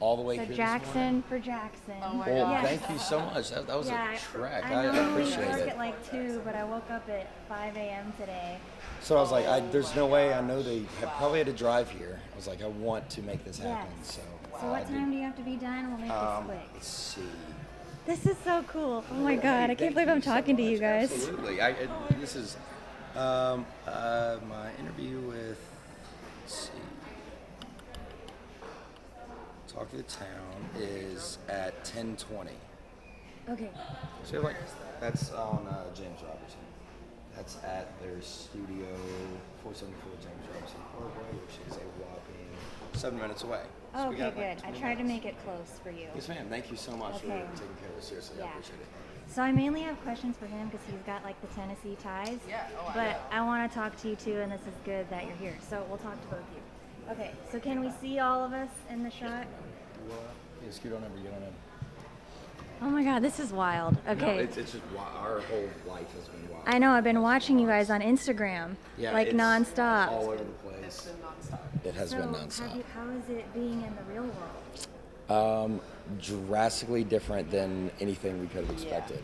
all the way So here Jackson for Jackson. Oh my this morning. Well, gosh. thank you so much. That was Yeah, a trek. I I normally appreciate work it. at like 2, but I woke up at 5 a.m. today. So I was like, there's no way. I know they probably had to drive here. I was like, I want to make this happen. Yes. So. So what time do you have to be done? We'll make this quick. Let's see. This is so cool. Oh my God, I can't believe I'm talking to you guys. Absolutely. This is my interview with, let's see, Talk of the Town is at 10:20. Okay. So like, that's on James Robertson. That's at their studio, 474 James Robertson Parkway, which is a whopping 7 minutes away. So we Okay, got, like, good. I 20 tried to minutes. make it close for you. Yes, ma'am. Thank you so much for Okay. taking care of us. Seriously, I Yeah. appreciate it. So I mainly have questions for him because he's got like the Tennessee ties. Yeah, oh, I But know. I want to talk to you too, and this is good that you're here. So we'll talk to both of you. Okay, so can we see all of us in the shot? Yeah, scoot on over, get on over. Oh my God, this is wild. Okay. No, it's just our whole life has been wild. I know, I've been watching you guys on Instagram, Yeah, like it's nonstop. all over the It's place. been nonstop. It has So been nonstop. how is it being in the real world? Drastically different than anything we could have expected.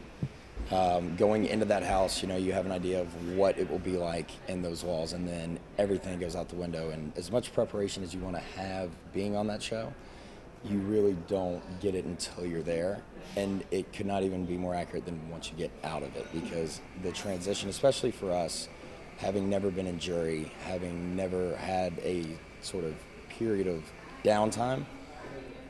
Going into that house, you have an idea of what it will be like in those walls, and then everything goes out the window. And as much preparation as you want to have being on that show, you really don't get it until you're there. And it could not even be more accurate than once you get out of it, because the transition, especially for us, having never been in jury, having never had a sort of period of downtime,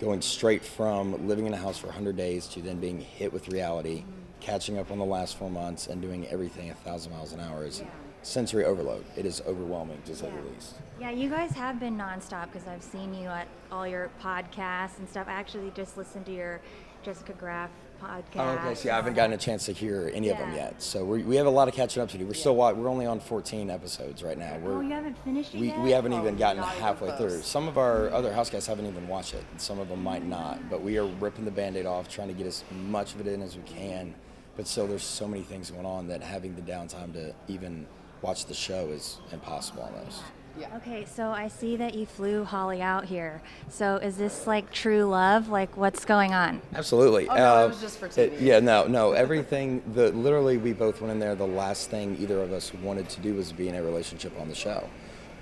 going straight from living in a house for 100 days to then being hit with reality, catching up on the last 4 months, and doing everything 1,000 miles an hour is sensory overload. It is overwhelming, to say the least. Yeah, you guys have been nonstop because I've seen you at all your podcasts and stuff. I actually just listened to your Jessica Graff podcast. Oh, okay. See, I haven't gotten a chance to hear any of them Yeah. yet. So we have a lot of catching up to do. We're only on 14 episodes right now. Oh, you haven't finished it We yet? haven't even gotten not even halfway close. through. Some of our other house guys haven't even watched it, and some of them might not. But we are ripping the Band-Aid off, trying to get as much of it in as we can. But still, there's so many things going on that having the downtime to even watch the show is impossible almost. Yeah. Okay, so I see that you flew Holly out here. So is this like true love? Like what's going on? Absolutely. Oh, no, it was just for TV. No. Everything. Literally, we both went in there. The last thing either of us wanted to do was be in a relationship on the show,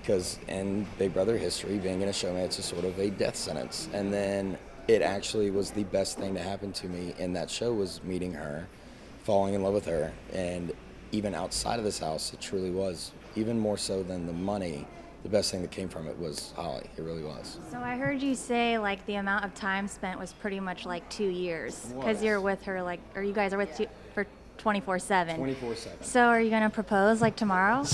because in Big Brother history, being in a showman, it's a sort of a death sentence. And then it actually was the best thing to happen to me in that show was meeting her, falling in love with her, and even outside of this house, it truly was, even more so than the money. The best thing that came from it was Holly. It really was. So I heard you say like the amount of time spent was pretty much like 2 years It because was. you're with her like, or you guys are with you for 24/7. 24/7. So are you gonna propose like tomorrow?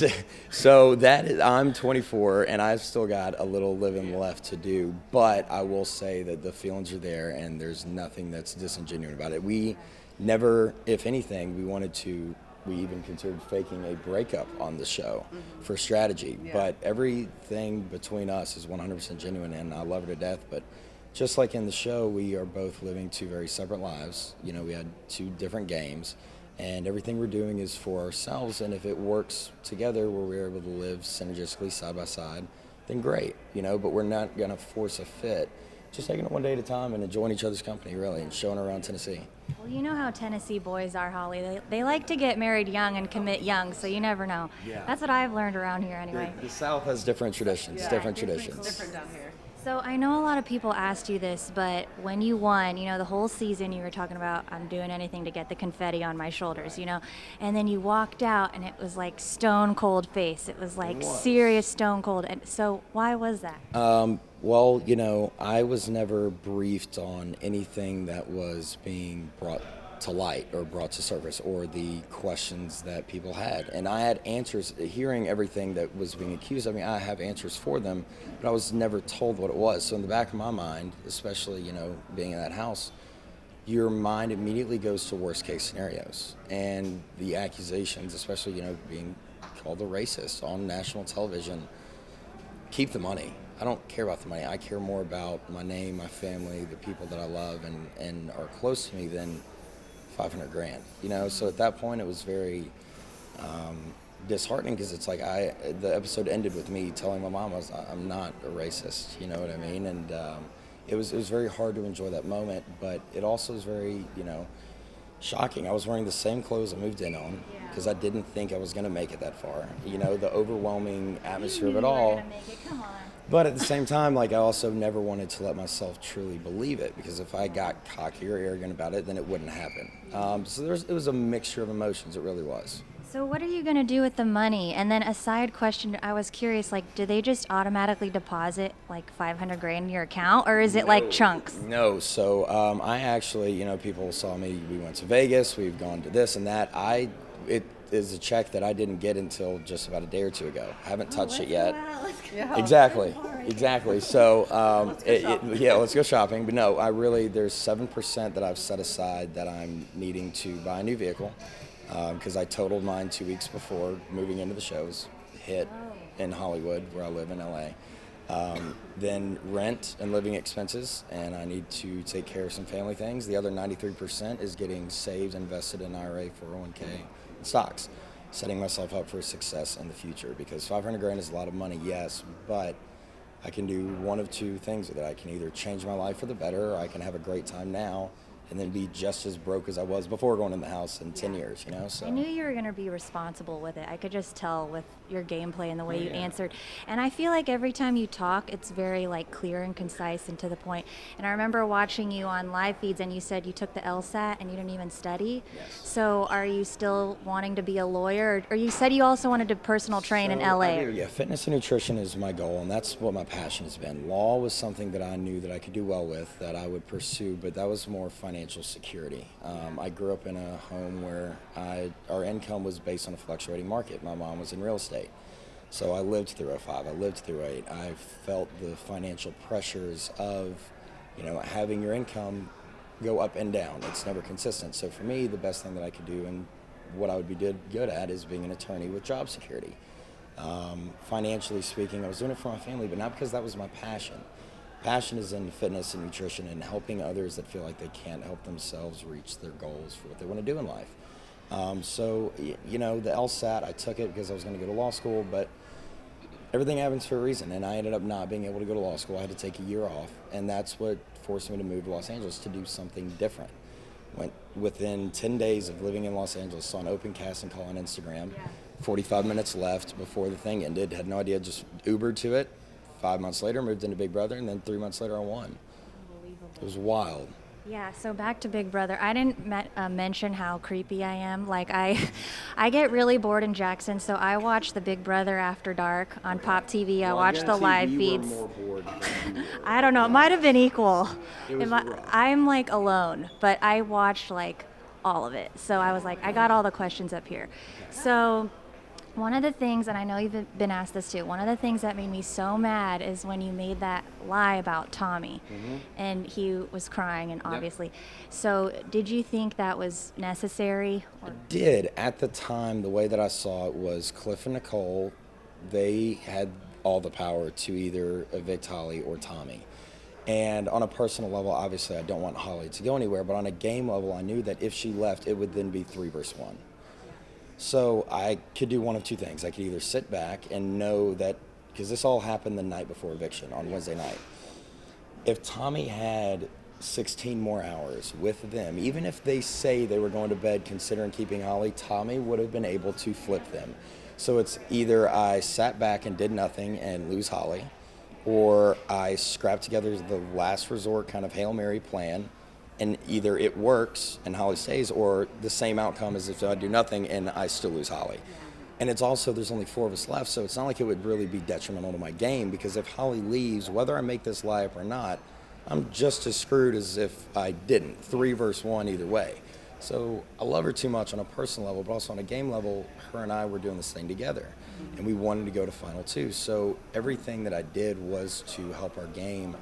So I'm 24 and I've still got a little living left to do, but I will say that the feelings are there and there's nothing that's disingenuous about it. We never, if anything, we even considered faking a breakup on the show for strategy. Yeah. But everything between us is 100% genuine, and I love her to death. But just like in the show, we are both living two very separate lives. We had two different games, and everything we're doing is for ourselves. And if it works together where we're able to live synergistically side by side, then great, but we're not going to force a fit. Just taking it one day at a time and enjoying each other's company, really, and showing around Tennessee. Well, you know how Tennessee boys are, Holly. They like to get married young and commit young, so you never know. Yeah. That's what I've learned around here anyway. The South has different traditions, Yeah. different Different traditions. Different down here. So I know a lot of people asked you this, but when you won, the whole season you were talking about, I'm doing anything to get the confetti on my shoulders, and then you walked out and it was like stone cold face. It was like serious stone cold. And so why was that? Well, I was never briefed on anything that was being brought to light or brought to surface or the questions that people had. And I had answers, hearing everything that was being accused of me, I have answers for them, but I was never told what it was. So in the back of my mind, especially, being in that house, your mind immediately goes to worst case scenarios. And the accusations, especially, being called a racist on national television, keep the money. I don't care about the money. I care more about my name, my family, the people that I love and are close to me than $500,000. So at that point it was very disheartening, because it's like the episode ended with me telling my mom I'm not a racist, you know what I mean? And it was very hard to enjoy that moment, but it also was very, shocking. I was wearing the same clothes I moved in on because I didn't think I was going to make it that far. The overwhelming atmosphere of it all. Come on. But at the same time, like, I also never wanted to let myself truly believe it, because if I got cocky or arrogant about it, then it wouldn't happen. So it was a mixture of emotions. It really was. So what are you going to do with the money? And then a side question, I was curious, like, do they just automatically deposit like 500 grand in your account, or is it like chunks? No. So I actually, people saw me. We went to Vegas. We've gone to this and that. It is a check that I didn't get until just about a day or two ago. I haven't touched it yet. Yeah. Exactly. So, let's go shopping. But no, there's 7% that I've set aside that I'm needing to buy a new vehicle, because I totaled mine 2 weeks before moving into the shows, hit in Hollywood, where I live in LA. Then rent and living expenses, and I need to take care of some family things. The other 93% is getting saved, invested in IRA, 401k, and stocks, setting myself up for success in the future, because 500 grand is a lot of money, yes, but I can do one of two things with it. I can either change my life for the better, or I can have a great time now and then be just as broke as I was before going in the house in 10 years, So I knew you were going to be responsible with it. I could just tell with your gameplay and the way you answered. And I feel like every time you talk, it's very like clear and concise and to the point. And I remember watching you on live feeds, and you said you took the LSAT and you didn't even study. Yes. So are you still wanting to be a lawyer? Or you said you also wanted to personal train in LA. I do, yeah. Fitness and nutrition is my goal, and that's what my passion has been. Law was something that I knew that I could do well with, that I would pursue, but that was more financial security. I grew up in a home where our income was based on a fluctuating market. My mom was in real estate. So I lived through '05, I lived through '08. I felt the financial pressures of, having your income go up and down. It's never consistent. So for me, the best thing that I could do and what I would be good at is being an attorney with job security. Financially speaking, I was doing it for my family, but not because that was my passion. Passion is in fitness and nutrition and helping others that feel like they can't help themselves reach their goals for what they want to do in life. The LSAT, I took it because I was going to go to law school, but everything happens for a reason, and I ended up not being able to go to law school. I had to take a year off, and that's what forced me to move to Los Angeles to do something different. Within 10 days of living in Los Angeles, saw an open casting call on Instagram, 45 minutes left before the thing ended, had no idea, just Ubered to it. 5 months later, moved into Big Brother, and then 3 months later, I won. Unbelievable. It was wild. Yeah, so back to Big Brother. I didn't mention how creepy I am. Like, I get really bored in Jackson, so I watch the Big Brother After Dark on Pop TV. I watch the live feeds. More bored than you were. I don't know. It might have been equal. It was rough. I'm like alone, but I watched like all of it. So I was like, I got all the questions up here. So one of the things, and I know you've been asked this too, one of the things that made me so mad is when you made that lie about Tommy, and he was crying, and obviously. So did you think that was necessary? I did. At the time, the way that I saw it was Cliff and Nicole, they had all the power to either evict Holly or Tommy. And on a personal level, obviously, I don't want Holly to go anywhere, but on a game level, I knew that if she left, it would then be 3 versus 1. So I could do one of two things. I could either sit back and know that, because this all happened the night before eviction on Wednesday night. If Tommy had 16 more hours with them, even if they say they were going to bed considering keeping Holly, Tommy would have been able to flip them. So it's either I sat back and did nothing and lose Holly, or I scrapped together the last resort kind of Hail Mary plan, and either it works and Holly stays, or the same outcome as if I do nothing and I still lose Holly. And it's also, there's only 4 of us left, so it's not like it would really be detrimental to my game, because if Holly leaves, whether I make this lie up or not, I'm just as screwed as if I didn't. 3 versus 1 either way. So I love her too much on a personal level, but also on a game level, her and I were doing this thing together, and we wanted to go to Final 2. So everything that I did was to help our game,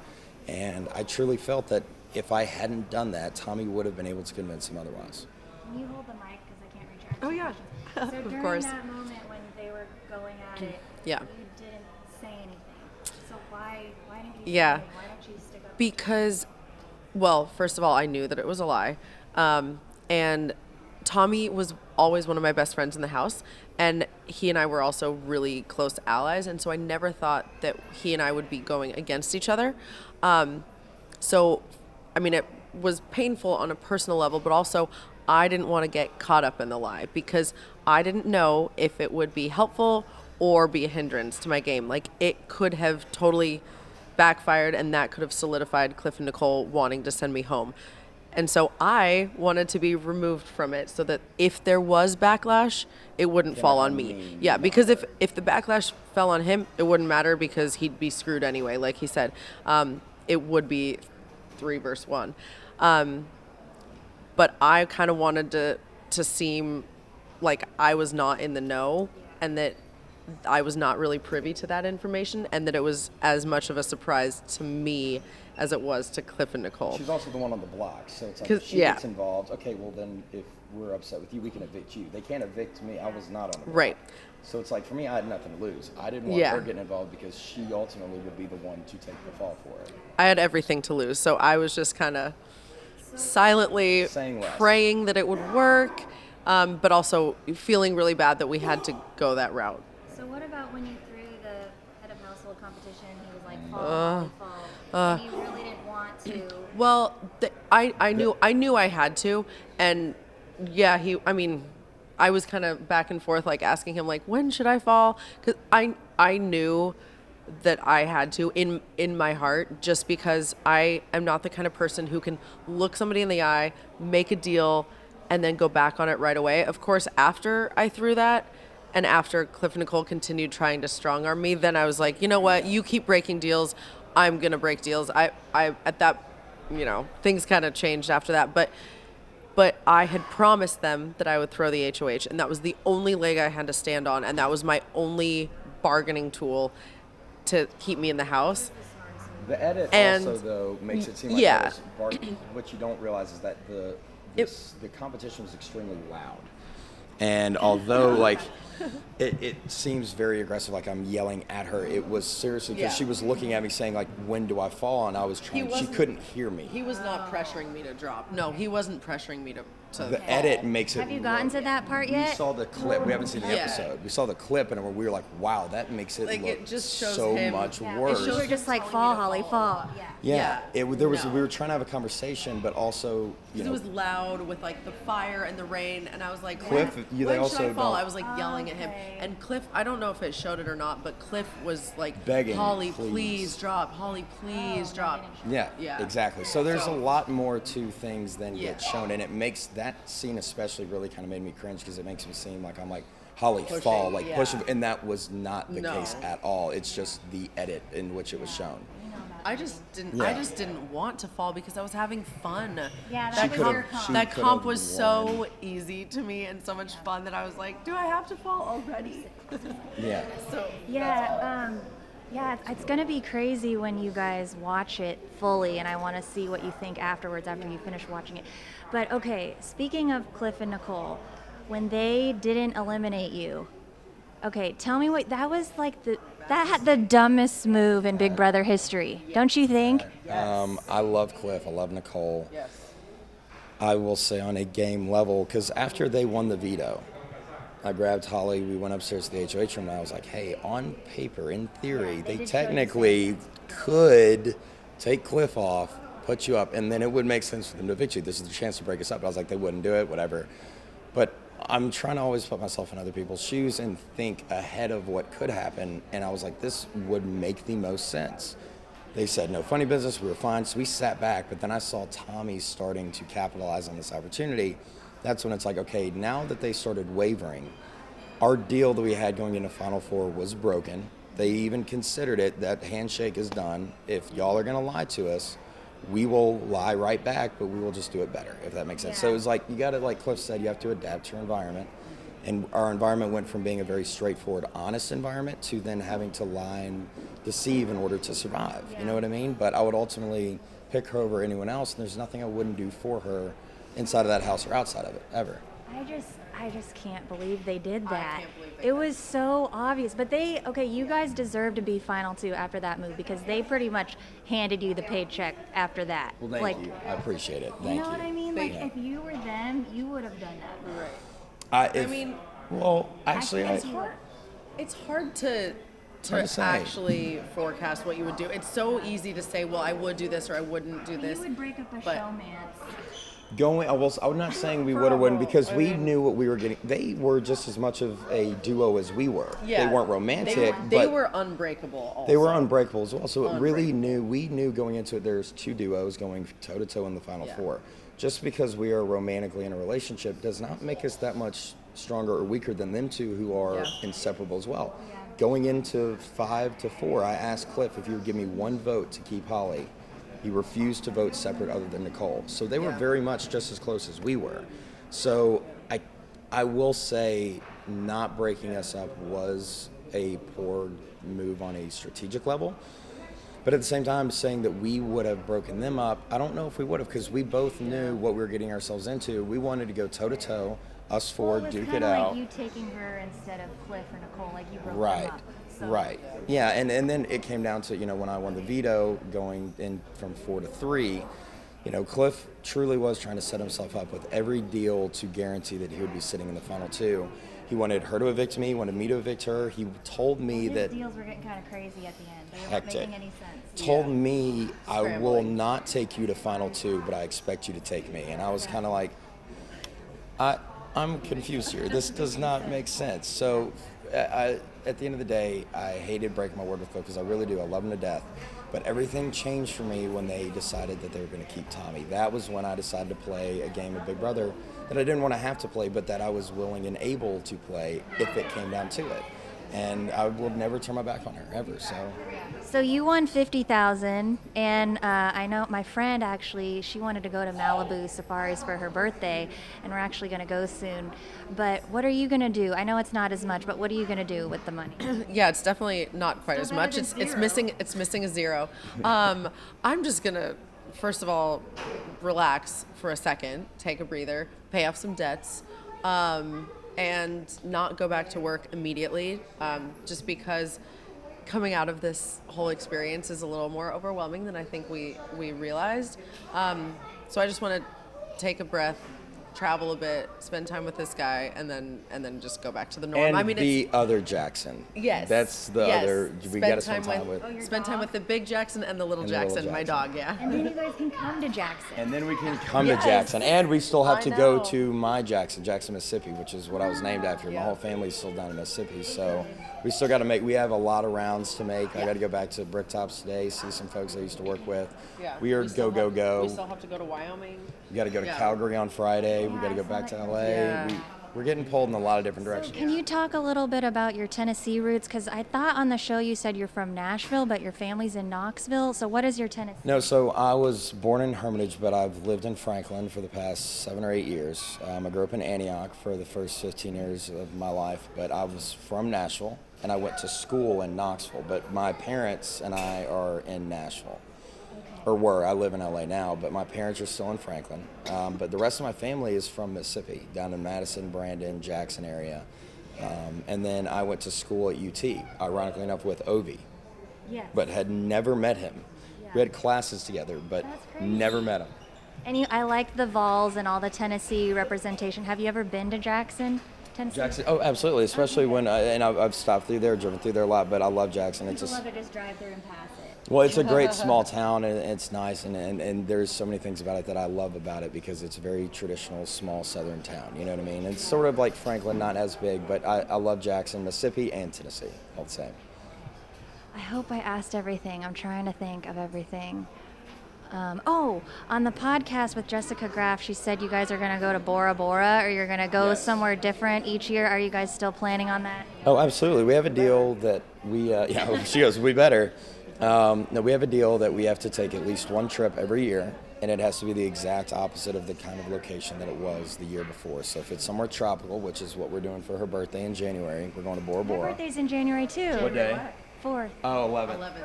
and I truly felt that if I hadn't done that, Tommy would have been able to convince him otherwise. Can you hold the mic, because I can't reach out? Oh, yeah. So Of during course. that moment when they were going at it, Yeah. you didn't say anything. So why didn't you Yeah. say anything? Why don't you stick up? Because, well, first of all, I knew that it was a lie. And Tommy was always one of my best friends in the house. And he and I were also really close allies. And so I never thought that he and I would be going against each other. So, I mean, it was painful on a personal level, but also I didn't want to get caught up in the lie because I didn't know if it would be helpful or be a hindrance to my game. Like, it could have totally backfired, and that could have solidified Cliff and Nicole wanting to send me home. And so I wanted to be removed from it so that if there was backlash, it wouldn't fall on me. Yeah, because if the backlash fell on him, it wouldn't matter because he'd be screwed anyway. Like he said, it would be 3-1. But I kind of wanted to seem like I was not in the know and that I was not really privy to that information and that it was as much of a surprise to me as it was to Cliff and Nicole. She's also the one on the block, so it's like if she gets involved, okay, well then if we're upset with you, we can evict you. They can't evict me. I was not on the block. Right. So it's like, for me, I had nothing to lose. I didn't want her getting involved because she ultimately would be the one to take the fall for it. I had everything to lose, so I was just kind of silently praying that it would work, but also feeling really bad that we had to go that route. So what about when you threw the head of household competition? He was like, fall, and you really didn't want to. Well, I knew I had to, and yeah, I was kind of back and forth, like asking him, like, when should I fall? Because I knew that I had to in my heart, just because I am not the kind of person who can look somebody in the eye, make a deal, and then go back on it right away. Of course, after I threw that, and after Cliff and Nicole continued trying to strong arm me, then I was like, you know what? You keep breaking deals. I'm going to break deals. I at that, things kind of changed after that. But I had promised them that I would throw the HOH, and that was the only leg I had to stand on, and that was my only bargaining tool to keep me in the house. The edit also, though, makes it seem like what you don't realize is that the competition was extremely loud. And although, like, it seems very aggressive, like I'm yelling at her, it was seriously because she was looking at me saying, like, when do I fall? And I was trying, she couldn't hear me. He was not pressuring me to drop. No, he wasn't pressuring me to the edit makes it. Have you gotten to that part yet? We saw the clip. We haven't seen the episode. We saw the clip, and we were like, wow, that makes it like look it just shows so him, much worse. We were just like, fall, Holly, fall. Yeah. We were trying to have a conversation, but also, it was loud with like the fire and the rain, and I was like, Cliff, when should I fall? I was like yelling at him, and Cliff, I don't know if it showed it or not, but Cliff was like begging, Holly, please drop. Holly, please drop. Yeah, exactly. So there's a lot more to things than get shown, and it makes that scene especially really kind of made me cringe because it makes me seem like I'm like, Holly, fall, like push, and that was not the case at all. It's just the edit in which it was shown. I just didn't want to fall because I was having fun. Yeah, that comp was so easy to me and so much fun that I was like, do I have to fall already? Yeah. So it's going to be crazy when you guys watch it fully, and I want to see what you think afterwards after you finish watching it. But okay, speaking of Cliff and Nicole, when they didn't eliminate you, okay, tell me what that was like. That had the dumbest move in Big Brother history, don't you think? I love Cliff. I love Nicole. Yes. I will say on a game level, because after they won the veto, I grabbed Holly, we went upstairs to the HOH room, and I was like, hey, on paper, in theory, they technically could take Cliff off, put you up, and then it would make sense for them to evict you. This is the chance to break us up. But I was like, they wouldn't do it, whatever. But I'm trying to always put myself in other people's shoes and think ahead of what could happen, and I was like, this would make the most sense. They said, no funny business, we were fine, so we sat back, but then I saw Tommy starting to capitalize on this opportunity. That's when it's like, okay, now that they started wavering, our deal that we had going into Final Four was broken. They even considered it, that handshake is done. If y'all are gonna lie to us, we will lie right back, but we will just do it better, if that makes sense. Yeah. So it was like, you gotta, like Cliff said, you have to adapt to your environment. And our environment went from being a very straightforward, honest environment to then having to lie and deceive in order to survive. You know what I mean? But I would ultimately pick her over anyone else, and there's nothing I wouldn't do for her inside of that house or outside of it, ever. I just can't believe they did that. I can't believe It was so obvious. But you guys deserve to be final two after that move because they pretty much handed you the paycheck after that. Well, thank you. I appreciate it. Thank you. You know what I mean? Like, if you were them, you would have done that. Right. Well, actually, it's hard to Hard to to say. actually forecast what you would do. It's so easy to say, well, I would do this or I wouldn't do this. You would break up a but- showmance. I'm not saying we would or wouldn't because we knew what we were getting. They were just as much of a duo as we were. Yeah. They weren't romantic, They but were unbreakable also. they were unbreakable as well. So we knew going into it, there's two duos going toe to toe in the final four. Just because we are romantically in a relationship does not make us that much stronger or weaker than them two who are inseparable as well. Going into 5 to 4, I asked Cliff if he would give me one vote to keep Holly. He refused to vote separate other than Nicole. So they were very much just as close as we were. So I will say not breaking us up was a poor move on a strategic level. But at the same time, saying that we would have broken them up, I don't know if we would have because we both knew what we were getting ourselves into. We wanted to go toe to toe, us four, duke it out. Like you taking her instead of Cliff or Nicole, like you broke Right. them up. So. Right. Yeah, and then it came down to, when I won the veto going in from 4 to 3, Cliff truly was trying to set himself up with every deal to guarantee that he would be sitting in the final 2. He wanted her to evict me, wanted me to evict her. He told me His that deals were getting kind of crazy at the end. They weren't Hectic. making any sense. told me I will Scrambling. not take you to final 2, but I expect you to take me. And I was kind of like, I'm confused here. This does not make sense. So at the end of the day, I hated breaking my word with Cliff because I really do. I love him to death. But everything changed for me when they decided that they were going to keep Tommy. That was when I decided to play a game of Big Brother that I didn't want to have to play, but that I was willing and able to play if it came down to it. And I will never turn my back on her, ever. So you won $50,000, and I know my friend actually, she wanted to go to Malibu Safaris for her birthday, and we're actually going to go soon. But what are you going to do? I know it's not as much, but what are you going to do with the money? Yeah, it's definitely not quite as better much. than It's missing a zero. I'm just gonna first of all relax for a second, take a breather, pay off some debts, and not go back to work immediately. Just because coming out of this whole experience is a little more overwhelming than I think we realized. So I just want to take a breath, travel a bit, spend time with this guy, and then just go back to the norm. And I mean, the other Jackson. yes, That's the yes. other. We got to spend time with. your Spend time dog? with the big Jackson and the little And the little Jackson, my Jackson. dog. Yeah. And then you guys can come to Jackson. And then we can come Yes. to Jackson. And we still have I to go know. to my Jackson, Mississippi, which is what I was named after. My Yeah. whole family's still down in Mississippi. So we still got to we have a lot of rounds to make. I got to go back to Bricktops today, see some folks I used to work with. Yeah. We are still go. We still have to go to Wyoming. We got to go to Yeah. Calgary on Friday. We Yeah, got to I go saw back to that. LA. Yeah. We're getting pulled in a lot of different directions. Can you talk a little bit about your Tennessee roots? Because I thought on the show you said you're from Nashville, but your family's in Knoxville. So what is your Tennessee? No, so I was born in Hermitage, but I've lived in Franklin for the past 7 or 8 years. I grew up in Antioch for the first 15 years of my life, but I was from Nashville, and I went to school in Knoxville. But my parents and I are in Nashville, or were. I live in LA now, but my parents are still in Franklin. But the rest of my family is from Mississippi, down in Madison, Brandon, Jackson area. And then I went to school at UT, ironically enough, with Ovi, Yes. but had never met him. Yeah. We had classes together, but That's crazy. never met him. And I like the Vols and all the Tennessee representation. Have you ever been to Jackson, Tennessee? Jackson, oh, absolutely, especially when, and I've stopped through there, driven through there a lot, but I love Jackson. It's People just, love to just drive through and pass it. well, it's a great small town, and it's nice, and there's so many things about it that I love about it because it's a very traditional, small southern town, you know what I mean? It's sort of like Franklin, not as big, but I love Jackson, Mississippi, and Tennessee, all the same. I hope I asked everything. I'm trying to think of everything. On the podcast with Jessica Graff, she said you guys are going to go to Bora Bora, or you're going to go Yes. somewhere different each year. Are you guys still planning on that? Oh, absolutely. We have a deal that we, she goes, we better. No, we have a deal that we have to take at least one trip every year, and it has to be the exact opposite of the kind of location that it was the year before. So if it's somewhere tropical, which is what we're doing for her birthday in January, we're going to Bora My Bora. birthday's in January too. What day? 4th. Oh, 11. 11.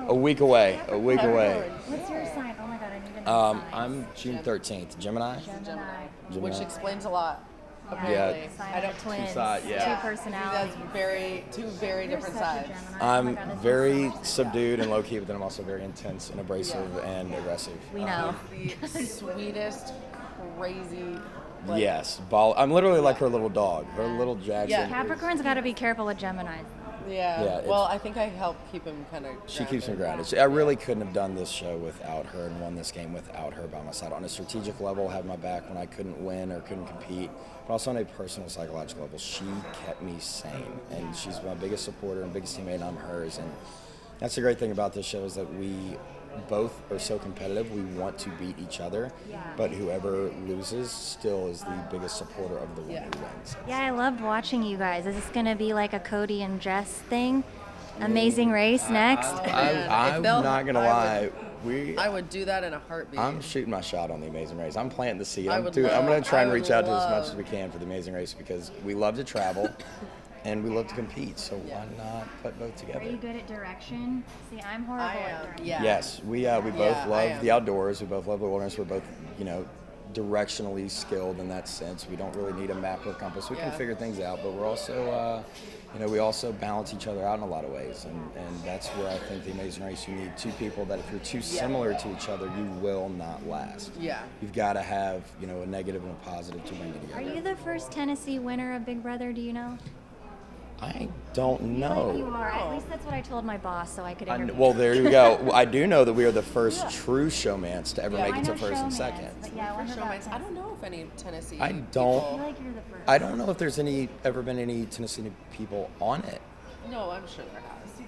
A week away. A week away. What's your sign? Oh my god, I need to know signs. I'm June 13th. Gemini? Gemini. Which Gemini. explains a lot. Yeah. Apparently. Sign I of don't. the twins. side, yeah. Two personalities. That's two very You're different such a sides. Gemini. Oh I'm my God, that's very so- subdued and low-key, but then I'm also very intense and abrasive and aggressive. We know. The sweetest, crazy. Yes. I'm literally like her little dog. Her little Jackson. Yeah. Capricorn's got to be careful with Geminis. Yeah. Yeah, Well, it's- I think I helped keep him kind of. She keeps me grounded. I really couldn't have done this show without her and won this game without her by my side. On a strategic level, have my back when I couldn't win or couldn't compete, but also on a personal, psychological level, she kept me sane. And she's my biggest supporter and biggest teammate, and I'm hers. And that's the great thing about this show is that we both are so competitive. We want to beat each other, but whoever loses still is the biggest supporter of the one who wins. Yeah, I loved watching you guys. Is this going to be like a Cody and Jess thing? Amazing Race next? I'm not gonna lie. I would do that in a heartbeat. I'm shooting my shot on the Amazing Race. I'm planting the seed. I I'm would going to try and I reach would out to as love- much as we can for the Amazing Race because we love to travel and we love to compete. So why not put both Are together? you good at direction? See, I'm horrible I at am. direction. Yeah. Yes, we both I love am. the outdoors. We both love the wilderness. We're both, directionally skilled in that sense. We don't really need a map or compass. We can Yeah. figure things out, but we're also, we also balance each other out in a lot of ways. And that's where I think the Amazing Race, you need two people that if you're too similar to each other, you will not last. Yeah. You've got to have, a negative and a positive to bring you Are together. you the first Tennessee winner of Big Brother? Do you know? I don't I feel know. like you are. At least that's what I told my boss, so I could interview. Well, there you go. Well, I do know that we are the first true showmans to ever Yeah. make I it to know first and showmans, second. but yeah, I wonder For about showmans. I don't know if any Tennessee. I I don't- feel People, like you're the first. I don't know if there's ever been any Tennessee people on it. no, I'm sure there has.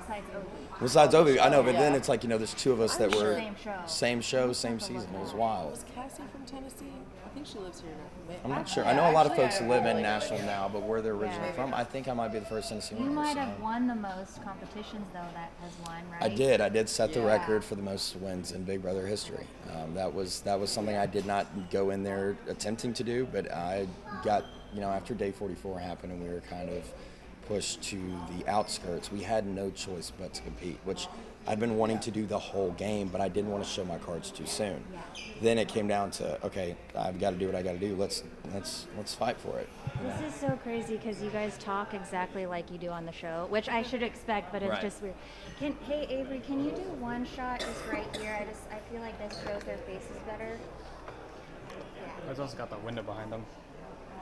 Besides Obi. Besides Obi, I know, but then Yeah. it's like, there's two of us that I'm were sure. Same show. same season. It was wild. Was Cassie from Tennessee? I think she lives here now. I'm not sure. I know a lot of Actually, folks I live in really Nashville don't. now, but where they're originally Yeah. from, I think I might be the first Tennessee You winner. might so. have won the most competitions though that has won, right? I did. I did set the Yeah. record for the most wins in Big Brother history. That was something I did not go in there attempting to do, but I got, after day 44 happened and we were kind of pushed to the outskirts, we had no choice but to compete, which I'd been wanting to do the whole game, but I didn't want to show my cards too soon. Then it came down to, okay, I've got to do what I got to do. Let's fight for it. This is so crazy because you guys talk exactly like you do on the show, which I should expect, but it's Right. just weird. Hey Avery, can you do one shot just right here? I feel like this shows their faces better. It's also got that window behind them.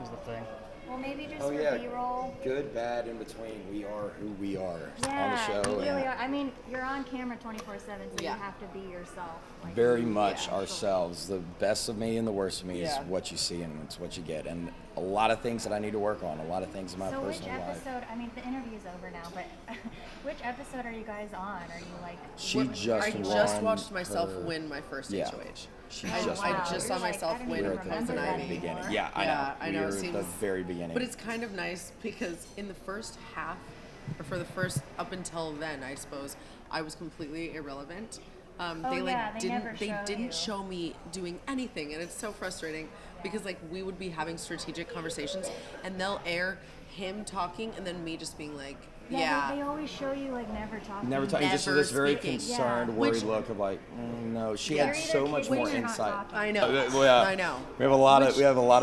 Is the thing. Well, maybe just Oh, for yeah. B-roll. Good, bad, in between. We are who we are Yeah, on the show. you really and are. I mean, you're on camera 24/7, so Yeah. you have to be yourself. Like, Very much Yeah. ourselves. The best of me and the worst of me is Yeah. what you see and it's what you get. And a lot of things that I need to work on, a lot of things in my So which personal life. episode? I mean, the interview's over now, but which episode are you guys on? Are you like? She just I won just watched myself her- win my first Yeah. HOH. She Oh, just I won. just hers. saw You're like, myself I don't win even We're at the remember that very anymore. beginning. Yeah, I Yeah, know. I know, it We're at the seems- very beginning. But it's kind of nice because in the first half, or for the first up until then, I suppose, I was completely irrelevant. Oh, they yeah, they never didn't show you. show me doing anything, and it's so frustrating because like we would be having strategic conversations, and they'll air him talking, and then me just being like, yeah. They always show you like never talking. Never talking, just Never this very speaking. concerned, Yeah. worried Which- look of like, no. She Yeah. had You're so either much kidding more or you're not insight. talking. I know. Well, yeah. I know. We have a lot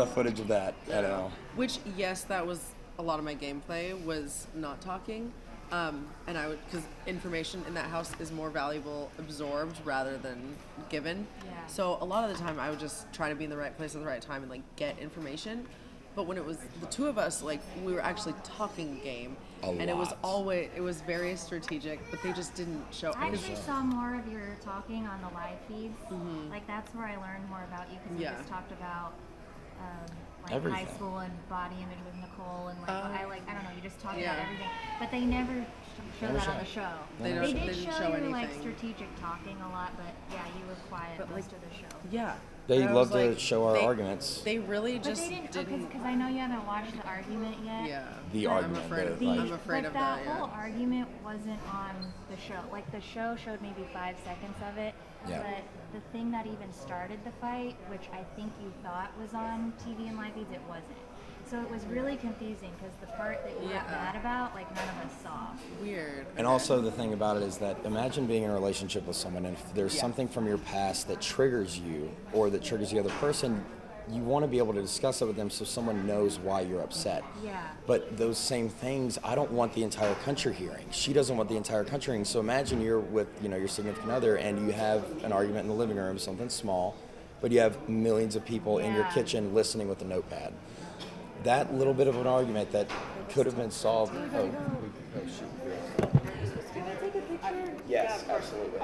Which- of footage of that. I know. Which, yes, that was a lot of my gameplay was not talking, and I would because information in that house is more valuable absorbed rather than given. Yeah. So a lot of the time I would just try to be in the right place at the right time and like get information. But when it was the two of us, like we were actually talking game, and it was lot. very strategic. But they just didn't show. I because- actually saw more of your talking on the live feeds. Like that's where I learned more about you because Yeah. you just talked about like Everything. high school and body image with Nicole and like I don't know, you just talked Yeah. about everything. But they never show Never that show on the it. show. They They don't- did they didn't show show your like anything. strategic talking a lot, but yeah, you were quiet But, most like, of the show. Yeah. They And I love was to like, show our they- arguments. They really But just they didn't. because I know you haven't watched the argument yet. Yeah. The But- argument. I'm afraid of the, like, I'm afraid but of that. that Yeah. whole argument wasn't on the show. Like the show showed maybe 5 seconds of it, Yeah. but the thing that even started the fight, which I think you thought was on TV and live feeds, it wasn't. So it was really confusing because the part that you got Yeah. mad about, like none of us saw. Weird. And also the thing about it is that imagine being in a relationship with someone and if there's Yeah. something from your past that triggers you or that triggers the other person, you want to be able to discuss it with them so someone knows why you're upset. Yeah. But those same things, I don't want the entire country hearing. She doesn't want the entire country hearing. So imagine you're with, your significant other and you have an argument in the living room, something small, but you have millions of people in your Yeah. kitchen listening with a notepad. that little bit of an argument that could have been solved. Oh, shoot. Yes, absolutely.